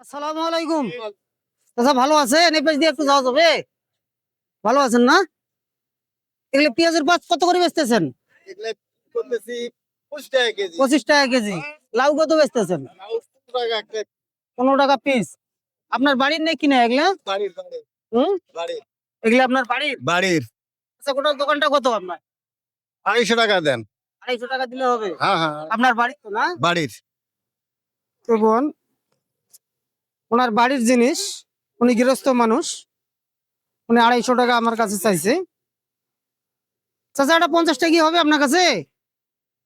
আসসালামু আলাইকুম। আচ্ছা, ভালো আছেন? এই পাশ দিয়ে একটু যাওয়া যাবে? ভালো আছেন না? এগুলো পেঁয়াজের পাত কত করে বেচতেছেন? এগুলা করতেছি 25 টাকা কেজি। 25 টাকা কেজি। লাউ কত বেচতেছেন? লাউ 70 টাকা একটা 15 টাকা পিস। আপনার বাড়ির নেই কিনা এগুলা? বাড়ির হুম, বাড়ির এগুলা আপনার বাড়ির? বাড়ির আচ্ছা, গোটার দোকানটা কত আপনার? 250 টাকা দেন। 250 টাকা দিলে হবে? হ্যাঁ হ্যাঁ আপনার বাড়ির তো না? বাড়ির তো বোন, ওনার বাড়ির জিনিস, উনি গৃহস্থ মানুষ, উনি 250 টাকা আমার কাছে চাইছে। চাচা, এটা 50 টাকা হবে আপনার কাছে?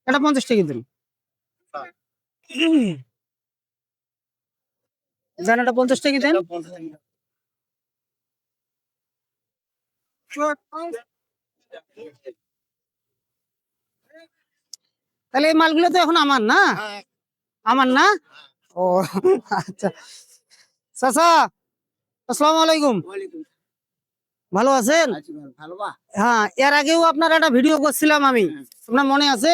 এটা 50 টাকা দিন। জান, এটা 50 টাকা দেন। তাহলে এই মালগুলো তো এখন আমার না? আমার না? ও আচ্ছা। চাচা, আসসালামু আলাইকুম। ভালো আছেন? হ্যাঁ, এর আগেও আপনার একটা ভিডিও করছিলাম আমি, আপনার মনে আছে?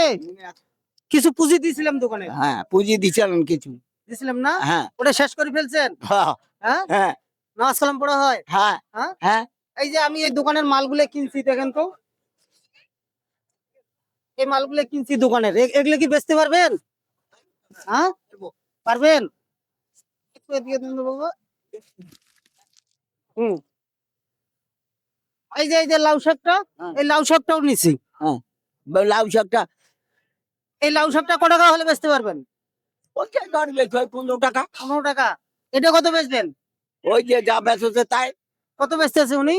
কিছু পুঁজি দিয়েছিলাম দোকানে। হ্যাঁ, পুঁজি দিছিলেন কিছু। দিয়েছিলাম না? হ্যাঁ ওটা শেষ করে ফেলছেন? হ্যাঁ হ্যাঁ, হ্যাঁ নামাজ কালাম পড়া হয়? হ্যাঁ হ্যাঁ, হ্যাঁ এই যে আমি এই দোকানের মালগুলো কিনছি, দেখেন তো, এই মালগুলো কিনছি দোকানের, এগুলো কি বেচতে পারবেন? হ্যাঁ, পারবেন? একটু এদিকে দিন তো বাবা। হুম, এই যে লাউ শাকটা, হ্যাঁ। এই লাউ শাকটাও নিছি। হ্যাঁ, লাউ শাকটা এই লাউ শাকটা ক টাকা হলে বেচতে পারবেন? ওই যে ধরবে 15 টাকা। 15 টাকা। এটা কত বেচবেন? ওই যে যা বেচছে তাই কত বেচতেছে উনি?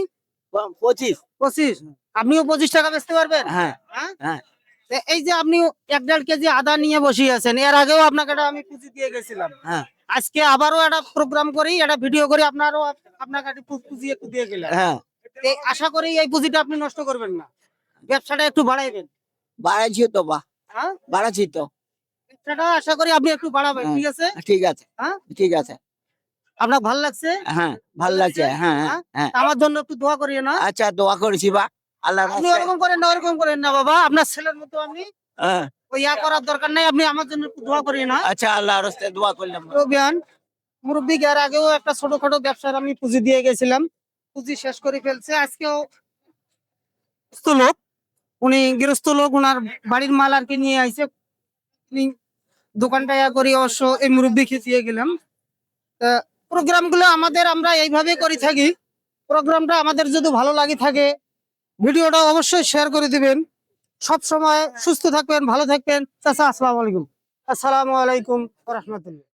25। 25। আপনিও 25 টাকা বেচতে পারবেন? হ্যাঁ হ্যাঁ, হ্যাঁ তো এই যে আপনি 1.5 কেজি আদা নিয়ে বসে আছেন, এর আগেও আপনাকে একটা আমি পুঁজি দিয়ে গেছিলাম। হ্যাঁ আজকে আবারও একটা প্রোগ্রাম করি, একটা ভিডিও করি, আপনাকে একটা পুঁজি একটু দিয়ে গেলাম। হ্যাঁ, তো আশা করি এই পুঁজিটা আপনি নষ্ট করবেন না, ব্যবসাটা একটু বাড়াইবেন। বাড়াইছি তো বা হ্যাঁ, বাড়াচ্ছি তো। ব্যবসাটা আশা করি আপনি একটু বাড়াবেন, হ্যাঁ, ঠিক আছে? ঠিক আছে হ্যাঁ, ঠিক আছে। আপনার ভালো লাগছে? হ্যাঁ, ভাল লাগছে। হ্যাঁ হ্যাঁ, হ্যাঁ আমার জন্য একটু দোয়া করিয়ে না। আচ্ছা, দোয়া করেছি বা আল্লাহ আপনি ওরকম করেন না, ওরকম করেন না বাবা, আপনার ছেলের মতো আপনি হ্যাঁ, ওই ইয়া করার দরকার নাই, আপনি আমার জন্য একটু দোয়া করিয়ে না। আচ্ছা, আল্লাহর রাস্তায় দোয়া করলাম। তো বিয়ান, মুরব্বী এর আগেও একটা ছোটখাটো ব্যবসার আমি পুঁজি দিয়ে গেছিলাম, পুঁজি শেষ করে ফেলছে। আজকেও গৃহস্থ লোক, উনি গৃহস্থ লোক, ওনার বাড়ির মাল আর কি নিয়ে আইছে। উনি দোকানটা ইয়া করি, অবশ্য এই মুরব্বীকে দিয়ে গেলাম। তা প্রোগ্রাম গুলো আমাদের আমরা এইভাবে করে থাকি। প্রোগ্রামটা আমাদের যদি ভালো লাগে থাকে, ভিডিওটা অবশ্যই শেয়ার করে দিবেন। সব সময় সুস্থ থাকবেন, ভালো থাকবেন। চাচা, আসসালামু আলাইকুম। আসসালামু আলাইকুম ওয়া রাহমাতুল্লাহ।